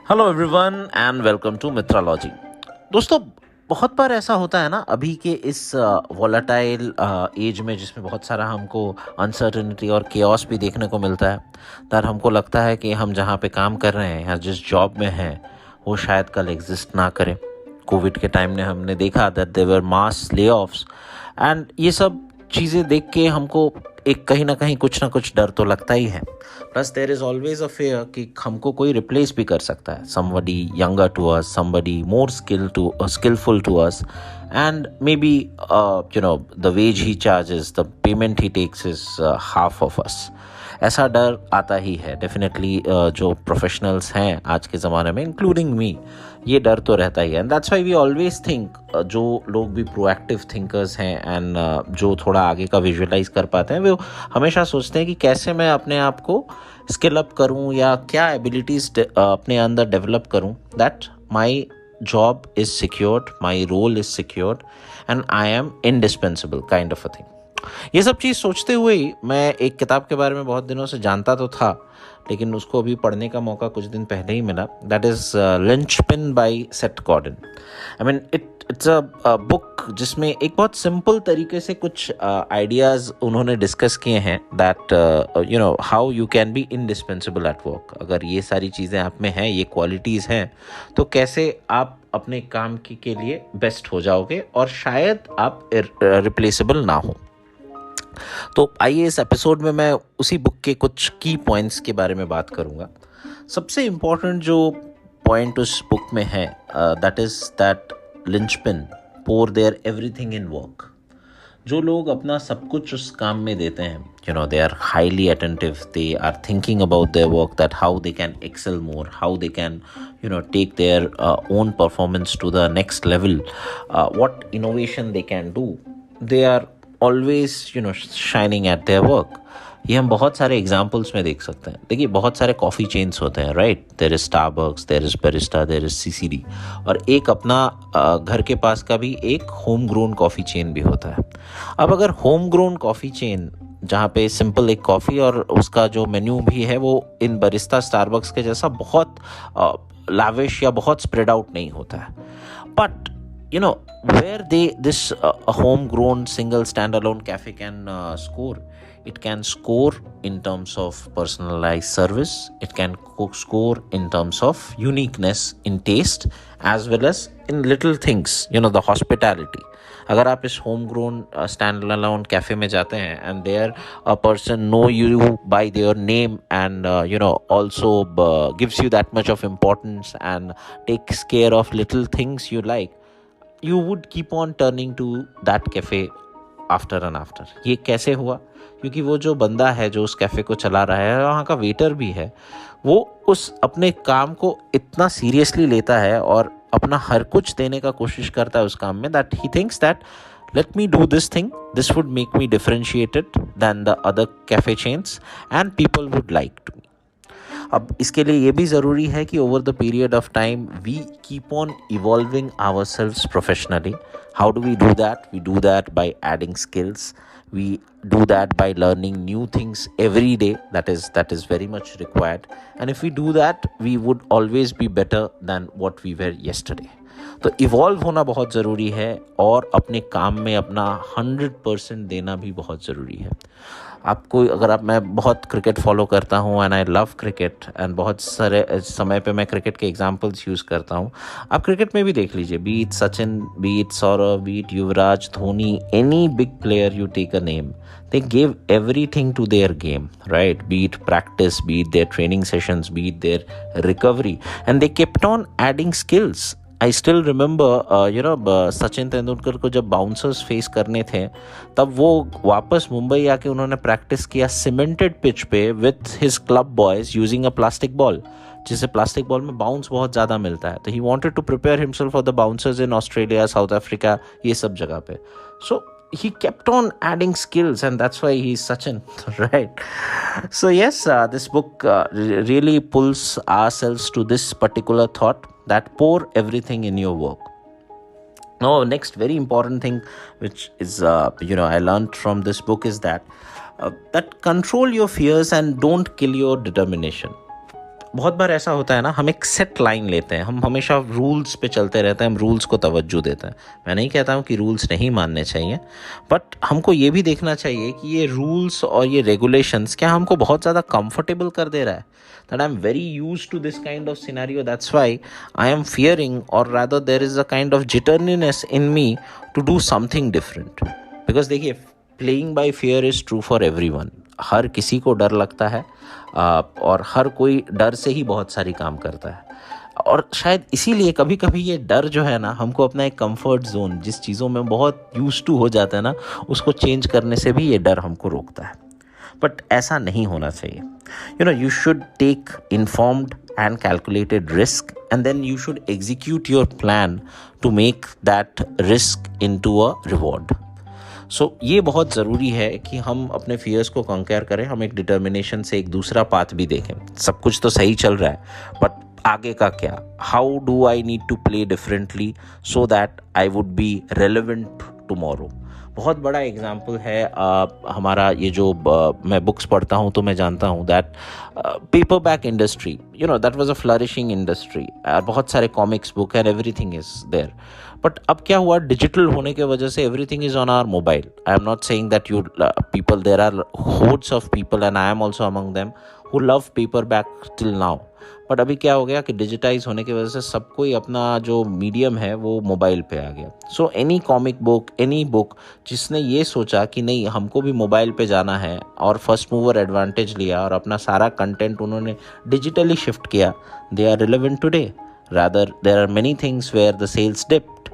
Hello everyone and welcome to मित्रलॉजी। दोस्तों, बहुत बार ऐसा होता है ना, अभी के इस वॉलेटाइल एज में जिसमें बहुत सारा हमको अनसर्टेनिटी और केओस भी देखने को मिलता है, तर हमको लगता है कि हम जहाँ पे काम कर रहे हैं या जिस जॉब में हैं वो शायद कल एग्जिस्ट ना करें। कोविड के टाइम में हमने देखा that there were mass layoffs and ये सब चीज़ें देख के हमको एक कहीं ना कुछ डर तो लगता ही है। Plus there is always a fear कि हमको कोई रिप्लेस भी कर सकता है, somebody younger to us, somebody more skillful to us, and may be the wage he charges, the payment he takes is half of us. ऐसा डर आता ही है डेफिनेटली। जो प्रोफेशनल्स हैं आज के ज़माने में, इंक्लूडिंग मी, ये डर तो रहता ही है। And that's why we always think, जो लोग भी प्रोएक्टिव थिंकर्स हैं एंड जो थोड़ा आगे का विजुअलाइज कर पाते हैं, वो हमेशा सोचते हैं कि कैसे मैं अपने आप को स्किल अप करूं या क्या एबिलिटीज़ अपने अंदर डेवलप करूं, that my job is secured, my role is secured and I am indispensable kind of a thing. ये सब चीज़ सोचते हुए ही मैं एक किताब के बारे में बहुत दिनों से जानता तो था, लेकिन उसको अभी पढ़ने का मौका कुछ दिन पहले ही मिला। That is linchpin by Seth Godin. I mean it's a book जिसमें एक बहुत सिंपल तरीके से कुछ आइडियाज़ उन्होंने डिस्कस किए हैं, that how you can be indispensable at work. अगर ये सारी चीज़ें आप में हैं, ये क्वालिटीज़ हैं, तो कैसे आप अपने काम के लिए बेस्ट हो जाओगे और शायद आप रिप्लेसेबल ना हो। तो आइए इस एपिसोड में मैं उसी बुक के कुछ की पॉइंट्स के बारे में बात करूंगा। सबसे इम्पोर्टेंट जो पॉइंट उस बुक में है, that is that linchpin pour their everything in work. जो लोग अपना सब कुछ उस काम में देते हैं, they are highly attentive, they are thinking about their work, that how they can excel more, how they can take their own performance to the next level, what innovation they can do. They are always shining at their work. ये हम बहुत सारे examples में देख सकते हैं। देखिए, बहुत सारे कॉफ़ी चेन्स होते हैं, right? There is Starbucks, there is Barista, there is CCD, और एक अपना घर के पास का भी एक होम ग्रोन कॉफ़ी चेन भी होता है। अब अगर होम ग्रोन कॉफ़ी चेन जहाँ पे सिंपल एक कॉफ़ी और उसका जो मेन्यू भी है वो इन बैरिस्टा स्टारबक्स के जैसा बहुत लाविश या बहुत स्प्रेड आउट नहीं होता है, but where this homegrown single standalone cafe can score. It can score in terms of personalized service, it can score in terms of uniqueness in taste, as well as in little things, the hospitality. अगर आप इस home grown stand alone cafe में जाते हैं and there a person know you by their name and also gives you that much of importance and takes care of little things you like, you would keep on turning to that cafe after and after. ये कैसे हुआ? क्योंकि वो जो बंदा है जो उस कैफ़े को चला रहा है, वहाँ का वेटर भी है, वो उस अपने काम को इतना सीरियसली लेता है और अपना हर कुछ देने का कोशिश करता है उस काम में, that he thinks that let me do this thing, this would make me differentiated than the other cafe chains and people would like to. अब इसके लिए ये भी ज़रूरी है कि over the period of time we keep on evolving ourselves professionally. How do we do that? We do that by adding skills. We do that by learning new things every day. That is very much required. And if we do that, we would always be better than what we were yesterday. तो evolve होना बहुत ज़रूरी है और अपने काम में अपना 100% देना भी बहुत ज़रूरी है। आपको अगर मैं बहुत क्रिकेट फॉलो करता हूँ and I love cricket and बहुत सारे समय पे मैं क्रिकेट के एग्जांपल्स यूज़ करता हूँ। आप क्रिकेट में भी देख लीजिए, be it Sachin, be it Sourav, be it Yuvraj, Dhoni, any big player you take a name, they gave everything to their game, right? Be it practice, be it their training sessions, be it their recovery, and they kept on adding skills. I still remember Sachin Tendulkar को जब bouncers face करने थे, तब वो वापस मुंबई आके उन्होंने practice किया सीमेंटेड पिच पे with his club boys using a plastic ball, जिसे प्लास्टिक बॉल में बाउंस बहुत ज़्यादा मिलता है। तो he wanted to prepare himself for the bouncers in Australia, South Africa, ये सब जगह पे. सो he kept on adding skills, and that's why he's Sachin, right? So yes, this book really pulls ourselves to this particular thought, that pour everything in your work. Now, next very important thing which is I learned from this book is that control your fears and don't kill your determination. बहुत बार ऐसा होता है ना, हम एक set line लेते हैं, हम हमेशा रूल्स पे चलते रहते हैं, हम रूल्स को तवज्जो देते हैं। मैं नहीं कहता हूँ कि रूल्स नहीं मानने चाहिए, बट हमको ये भी देखना चाहिए कि ये रूल्स और ये रेगुलेशंस क्या हमको बहुत ज़्यादा कंफर्टेबल कर दे रहा है, that I'm very used to this kind of scenario, that's why I am fearing, or rather there is a kind of jitteriness in me to do something different. Because देखिए, playing by fear is true for everyone. हर किसी को डर लगता है, और हर कोई डर से ही बहुत सारी काम करता है, और शायद इसीलिए कभी कभी ये डर जो है ना, हमको अपना एक कंफर्ट जोन, जिस चीज़ों में बहुत यूज टू हो जाता है ना, उसको चेंज करने से भी ये डर हमको रोकता है। बट ऐसा नहीं होना चाहिए। You should take informed and calculated risk, and then you should execute your plan to make that risk into a reward. ये बहुत ज़रूरी है कि हम अपने फियर्स को कंकेयर करें, हम एक डिटर्मिनेशन से एक दूसरा पाथ भी देखें। सब कुछ तो सही चल रहा है, बट आगे का क्या, how do I need to play differently so that I would be relevant tomorrow. बहुत बड़ा एग्जाम्पल है हमारा ये जो मैं बुक्स पढ़ता हूँ तो मैं जानता हूँ that paper back industry, that was a flourishing industry, बहुत सारे comics book and everything is there. But अब क्या हुआ, डिजिटल होने के वजह से everything is on our mobile. I am not saying that you people, there are hordes of people and I am also among them who love paper back till now. But अभी क्या हो गया कि digitise होने की वजह से सबको ही अपना जो मीडियम है वो मोबाइल पे आ गया। So any comic book, any book जिसने ये सोचा कि नहीं हमको भी मोबाइल पे जाना है और फर्स्ट मूवर एडवांटेज लिया और अपना सारा कंटेंट उन्होंने डिजिटली शिफ्ट किया, they are relevant today. Rather there are many things where the sales dipped.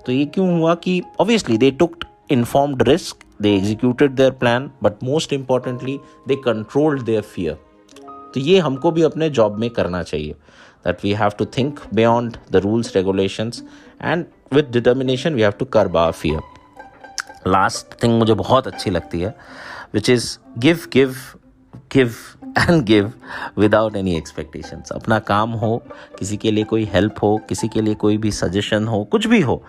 तो ये क्यों हुआ कि obviously they took informed risk, they executed their plan, but most importantly they controlled their fear. तो ये हमको भी अपने जॉब में करना चाहिए, that we have to think beyond the rules regulations and with determination we have to curb our fear. Last thing मुझे बहुत अच्छी लगती है, which is give give give and give without any expectations. अपना काम हो, किसी के लिए कोई हेल्प हो, किसी के लिए कोई भी सजेशन हो, कुछ भी हो,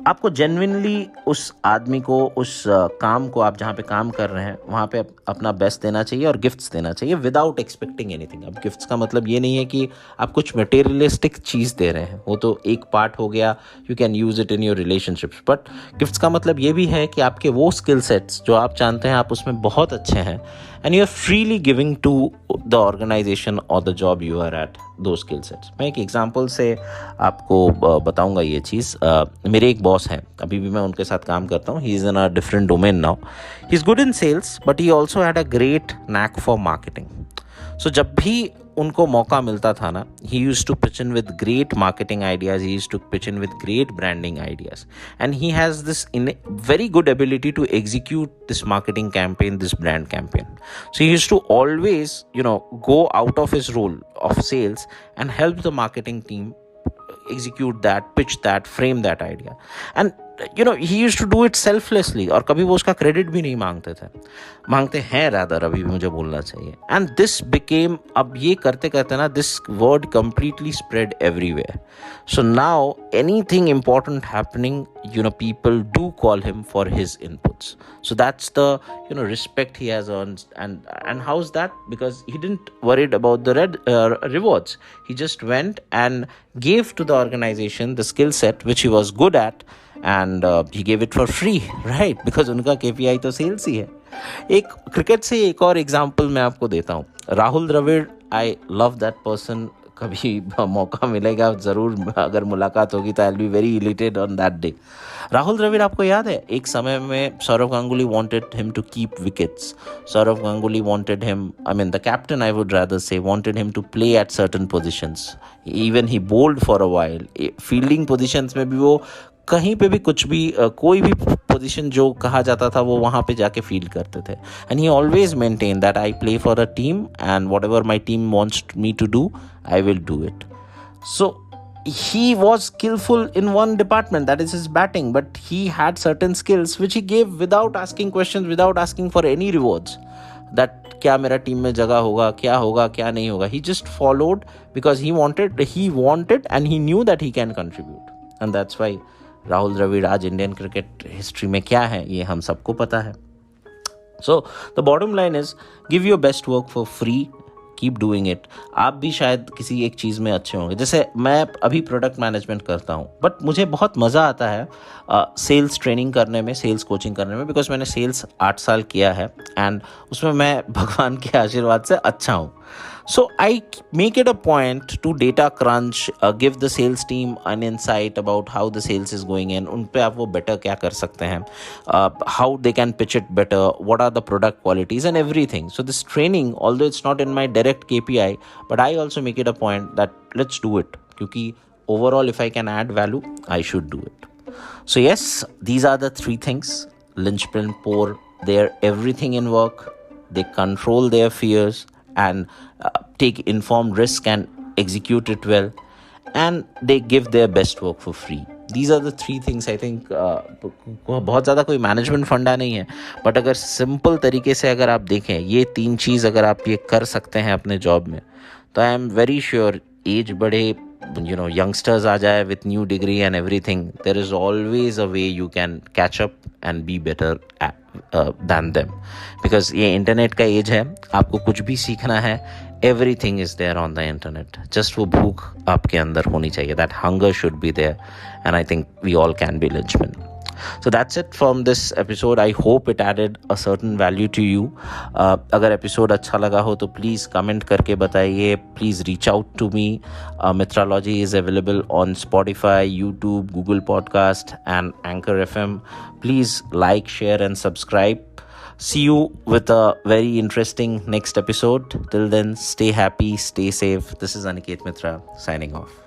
आपको जेन्युइनली उस आदमी को, उस काम को, आप जहाँ पे काम कर रहे हैं वहाँ पे अपना बेस्ट देना चाहिए और गिफ्ट्स देना चाहिए विदाउट एक्सपेक्टिंग एनीथिंग। अब गिफ्ट्स का मतलब ये नहीं है कि आप कुछ मटेरियलिस्टिक चीज़ दे रहे हैं, वो तो एक पार्ट हो गया, you can use it in your relationships. But gifts का मतलब ये भी है कि आपके वो स्किल सेट्स जो आप जानते हैं आप उसमें बहुत अच्छे हैं, and you are freely giving to the organisation और the job you are at दो स्किल सेट्स। मैं एक एग्जांपल से आपको बताऊंगा ये चीज़। मेरे एक बॉस हैं, अभी भी मैं उनके साथ काम करता हूँ, he is in a different domain now. He is good in sales but he also had a great knack for marketing. So जब भी उनको मौका मिलता था ना, he used to pitch in with great marketing ideas, he used to pitch in with great branding ideas, and he has this very good ability to execute this marketing campaign, this brand campaign. So he used to always, go out of his role of sales and help the marketing team execute that, pitch that, frame that idea. And he used to do it selflessly, और कभी वो उसका credit भी नहीं मांगते हैं rather, अभी भी मुझे बोलना चाहिए। एंड दिस बिकेम, अब ये करते करते ना, this word completely spread everywhere. So now anything important happening, people do call him for his inputs. So that's the respect he has earned. And how's that? Because he didn't worried about the rewards. He just went and gave to the organization the skill set which he was good at, and he gave it for free, right? Because उनका KPI तो sales ही है। एक cricket से एक और example मैं आपको देता हूँ, Rahul Dravid. I love that person. कभी मौका मिलेगा ज़रूर, अगर मुलाकात होगी तो I will be very elated on that day. Rahul Dravid आपको याद है, एक समय में Sourav Ganguly wanted him to keep wickets. Sourav Ganguly wanted him, the captain I would rather say, wanted him to play at certain positions. Even he bowled for a while. Fielding positions में भी वो कहीं पे भी कुछ भी, कोई भी पोजीशन जो कहा जाता था वो वहाँ पे जाके फील करते थे। And he always maintain that I play for a team and whatever my team wants me to do I will do it. So he was skillful in one department, that is his batting, but he had certain skills which he gave without asking questions, without asking for any rewards, that क्या मेरा team में जगह होगा, क्या होगा, क्या नहीं होगा। He just followed because he wanted and he knew that he can contribute, and that's why Rahul Dravid आज इंडियन क्रिकेट हिस्ट्री में क्या है ये हम सबको पता है। So the bottom line is, give your best work for free, keep doing it. आप भी शायद किसी एक चीज़ में अच्छे होंगे। जैसे मैं अभी प्रोडक्ट मैनेजमेंट करता हूँ, बट मुझे बहुत मज़ा आता है सेल्स ट्रेनिंग करने में, सेल्स कोचिंग करने में, बिकॉज मैंने सेल्स 8 साल किया है एंड उसमें मैं भगवान के आशीर्वाद से अच्छा हूँ। So I make it a point to data crunch, give the sales team an insight about how the sales is going in, उन पे आप वो better क्या कर सकते हैं, how they can pitch it better, what are the product qualities and everything. So this training, although it's not in my direct KPI, but I also make it a point that let's do it, क्योंकि overall if I can add value, I should do it. So yes, these are the 3 things. Linchpin pour their everything in work, they control their fears and take informed risk and execute it well, and they give their best work for free. These are the 3 things I think. बहुत ज़्यादा कोई management फंडा नहीं है, but अगर simple तरीके से अगर आप देखें, ये 3 चीज़ अगर आप ये कर सकते हैं अपने जॉब में, तो I am very sure as बढ़े, youngsters आ जाए with new degree and everything, there is always a way you can catch up and be better than them, because ये इंटरनेट का एज है, आपको कुछ भी सीखना है, everything is there on the internet, just वो भूख आपके अंदर होनी चाहिए, that hunger should be there, and I think we all can be Lynchmen. So that's it from this episode. I hope it added a certain value to you. अगर episode अच्छा लगा हो तो प्लीज़ कमेंट करके बताइए, please reach out to me. Metrology is available on Spotify, YouTube, Google Podcast and Anchor FM. Please like, share and subscribe. See you with a very interesting next episode. Till then, stay happy, stay safe. This is Aniket Mitra signing off.